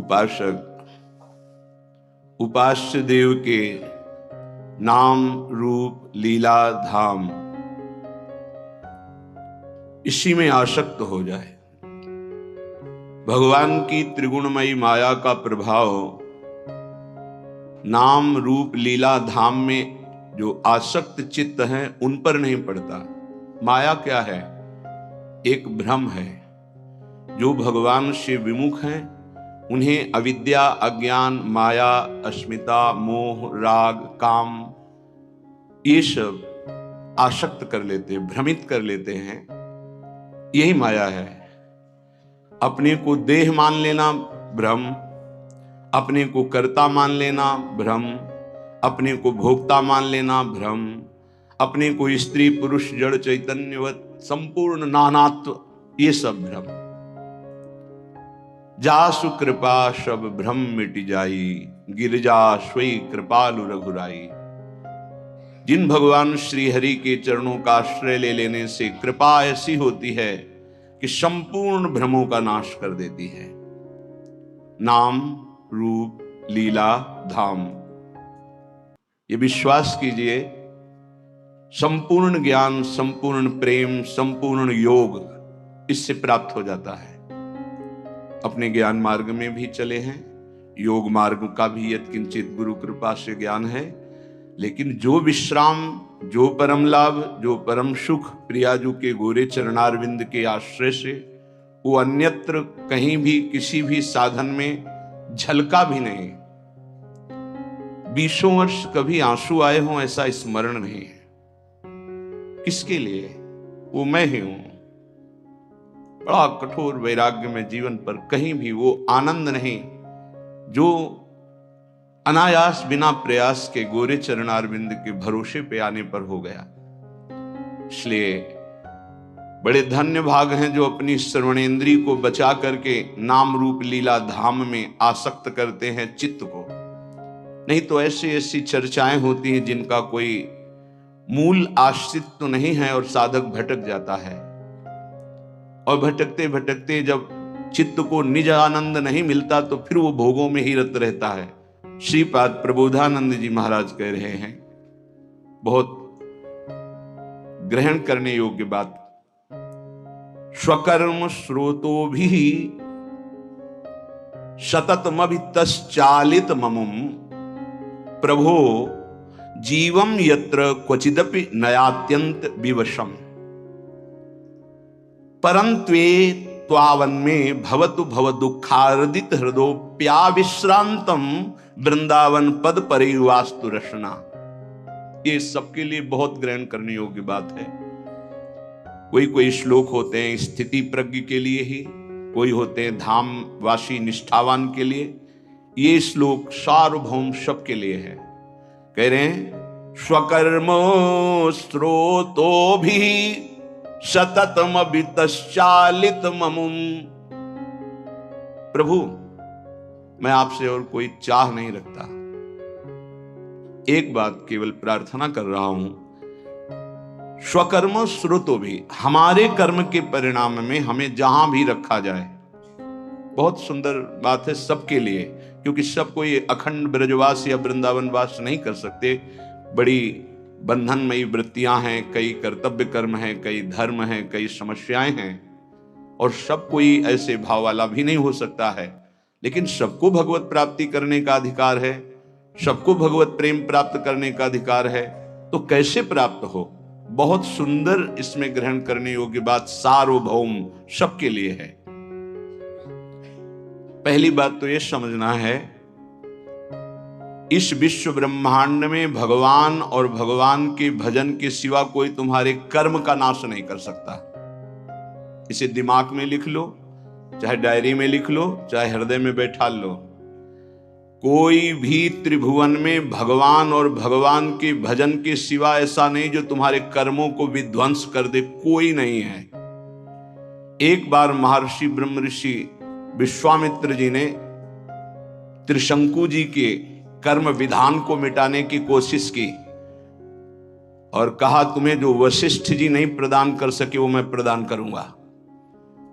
उपासक उपास्य देव के नाम रूप लीला धाम इसी में आसक्त हो जाए, भगवान की त्रिगुणमयी माया का प्रभाव नाम रूप लीला धाम में जो आसक्त चित्त हैं उन पर नहीं पड़ता। माया क्या है? एक भ्रम है। जो भगवान से विमुख हैं उन्हें अविद्या, अज्ञान, माया, अस्मिता, मोह, राग, काम ये सब आसक्त कर लेते हैं, भ्रमित कर लेते हैं। यही माया है। अपने को देह मान लेना भ्रम, अपने को कर्ता मान लेना भ्रम, अपने को भोक्ता मान लेना भ्रम, अपने को स्त्री पुरुष जड़ चैतन्यवत संपूर्ण नानात्व, ये सब भ्रम। जासु कृपा सब भ्रम मिट जाई, गिरजा स्वई कृपालु रघुराई। जिन भगवान श्री हरि के चरणों का आश्रय ले लेने से कृपा ऐसी होती है कि संपूर्ण भ्रमों का नाश कर देती है। नाम रूप लीला धाम, ये विश्वास कीजिए, संपूर्ण ज्ञान, संपूर्ण प्रेम, संपूर्ण योग इससे प्राप्त हो जाता है। अपने ज्ञान मार्ग में भी चले हैं, योग मार्ग का भी यत्किंचित गुरु कृपा से ज्ञान है, लेकिन जो विश्राम, जो परम लाभ, जो परम सुख प्रियाजू के गोरे चरणारविंद के आश्रय से वो अन्यत्र कहीं भी किसी भी साधन में झलका भी नहीं। 20 वर्ष कभी आंसू आए हों ऐसा स्मरण नहीं है। किसके लिए? वो मैं ही हूं। बड़ा कठोर वैराग्य में जीवन पर कहीं भी वो आनंद नहीं जो अनायास बिना प्रयास के गोरे चरणारविंद के भरोसे पे आने पर हो गया। इसलिए बड़े धन्य भाग हैं जो अपनी श्रवणेंद्री को बचा करके नाम रूप लीला धाम में आसक्त करते हैं चित्त को। नहीं तो ऐसी ऐसी चर्चाएं होती हैं जिनका कोई मूल आश्रित तो नहीं है और साधक भटक जाता है। और भटकते भटकते जब चित्त को निज आनंद नहीं मिलता तो फिर वो भोगों में ही रत रहता है। श्रीपाद प्रबोधानंद जी महाराज कह रहे हैं, बहुत ग्रहण करने योग्य बात। स्वकर्म स्रोतो भी सततमभितश्चालित ममुम प्रभो जीवम यत्र क्वचिदपि नयात्यंत विवशम परंत्वे त्वावन्मे भवतु भव दुखार्दित हृदोप्याविश्रांतम वृंदावन पद परिवास्तु रसना। ये सबके लिए बहुत ग्रहण करने योग्य बात है। कोई कोई श्लोक होते हैं स्थिति प्रज्ञ के लिए ही, कोई होते हैं धामवासी निष्ठावान के लिए। ये श्लोक सार्वभौम सबके लिए है। कह रहे हैं स्वकर्मो स्रोतो भी सततम वितश्चालित ममुम। प्रभु मैं आपसे और कोई चाह नहीं रखता, एक बात केवल प्रार्थना कर रहा हूं, स्वकर्म स्रोतो भी, हमारे कर्म के परिणाम में हमें जहां भी रखा जाए। बहुत सुंदर बात है सबके लिए, क्योंकि सब कोई अखंड ब्रजवास या वृंदावन वास नहीं कर सकते। बड़ी बंधनमयी वृत्तियां हैं, कई कर्तव्य कर्म हैं, कई धर्म हैं, कई समस्याएं हैं, और सब कोई ऐसे भाव वाला भी नहीं हो सकता है। लेकिन सबको भगवत प्राप्ति करने का अधिकार है, सबको भगवत प्रेम प्राप्त करने का अधिकार है। तो कैसे प्राप्त हो? बहुत सुंदर इसमें ग्रहण करने योग्य बात सार्वभौम सबके लिए है। पहली बात तो यह समझना है, इस विश्व ब्रह्मांड में भगवान और भगवान के भजन के सिवा कोई तुम्हारे कर्म का नाश नहीं कर सकता। इसे दिमाग में लिख लो, चाहे डायरी में लिख लो, चाहे हृदय में बैठा लो। कोई भी त्रिभुवन में भगवान और भगवान के भजन के सिवा ऐसा नहीं जो तुम्हारे कर्मों को विध्वंस कर दे, कोई नहीं है। एक बार महर्षि ब्रह्म ऋषि विश्वामित्र जी ने त्रिशंकु जी के कर्म विधान को मिटाने की कोशिश की और कहा तुम्हें जो वशिष्ठ जी नहीं प्रदान कर सके वो मैं प्रदान करूंगा।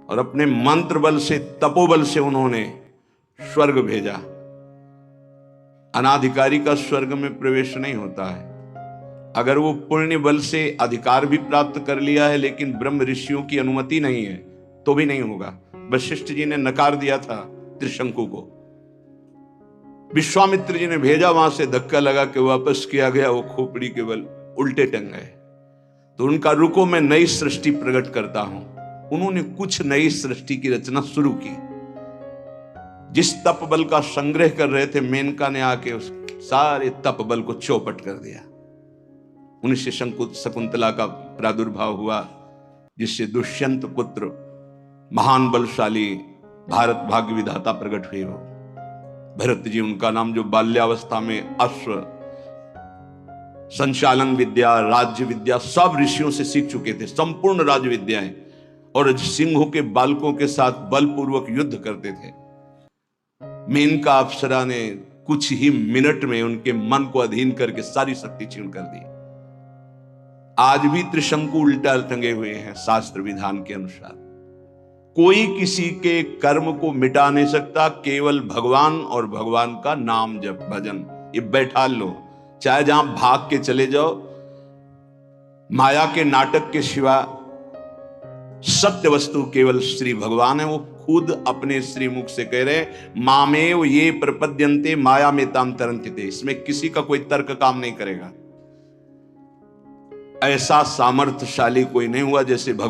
और अपने मंत्र बल से, तपोबल से उन्होंने स्वर्ग भेजा। अनाधिकारी का स्वर्ग में प्रवेश नहीं होता है। अगर वो पुण्य बल से अधिकार भी प्राप्त कर लिया है लेकिन ब्रह्म ऋषियों की अनुमति नहीं है तो भी नहीं होगा। वशिष्ठ जी ने नकार दिया था त्रिशंकु को, विश्वामित्र जी ने भेजा, वहां से धक्का लगा के वापस किया गया, वो खोपड़ी के बल उल्टे टंग गए। तो उनका रुको मैं नई सृष्टि प्रकट करता हूं। उन्होंने कुछ नई सृष्टि की रचना शुरू की। जिस तप बल का संग्रह कर रहे थे, मेनका ने आके उस सारे तप बल को चौपट कर दिया। उन्हीं से शकुंतला का प्रादुर्भाव हुआ, जिससे दुष्यंत पुत्र महान बलशाली भारत भाग्य विधाता प्रकट हुए हो। भरत जी उनका नाम, जो बाल्यावस्था में अश्व संचालन विद्या, राज्य विद्या सब ऋषियों से सीख चुके थे, संपूर्ण राज्य विद्याएं, और सिंहों के बालकों के साथ बलपूर्वक युद्ध करते थे। मेनका अप्सरा ने कुछ ही मिनट में उनके मन को अधीन करके सारी शक्ति छीन कर दी। आज भी त्रिशंकु उल्टा टंगे हुए हैं शास्त्र विधान के अनुसार। कोई किसी के कर्म को मिटा नहीं सकता, केवल भगवान और भगवान का नाम जप भजन ये बैठा लो। चाहे जहां भाग के चले जाओ, माया के नाटक के सिवा सत्य वस्तु केवल श्री भगवान है। वो खुद अपने श्री मुख से कह रहे, मामेव ये प्रपद्यन्ते माया में ताम तरन्ति। इसमें किसी का कोई तर्क काम नहीं करेगा। ऐसा सामर्थ्यशाली कोई नहीं हुआ जैसे भगवान।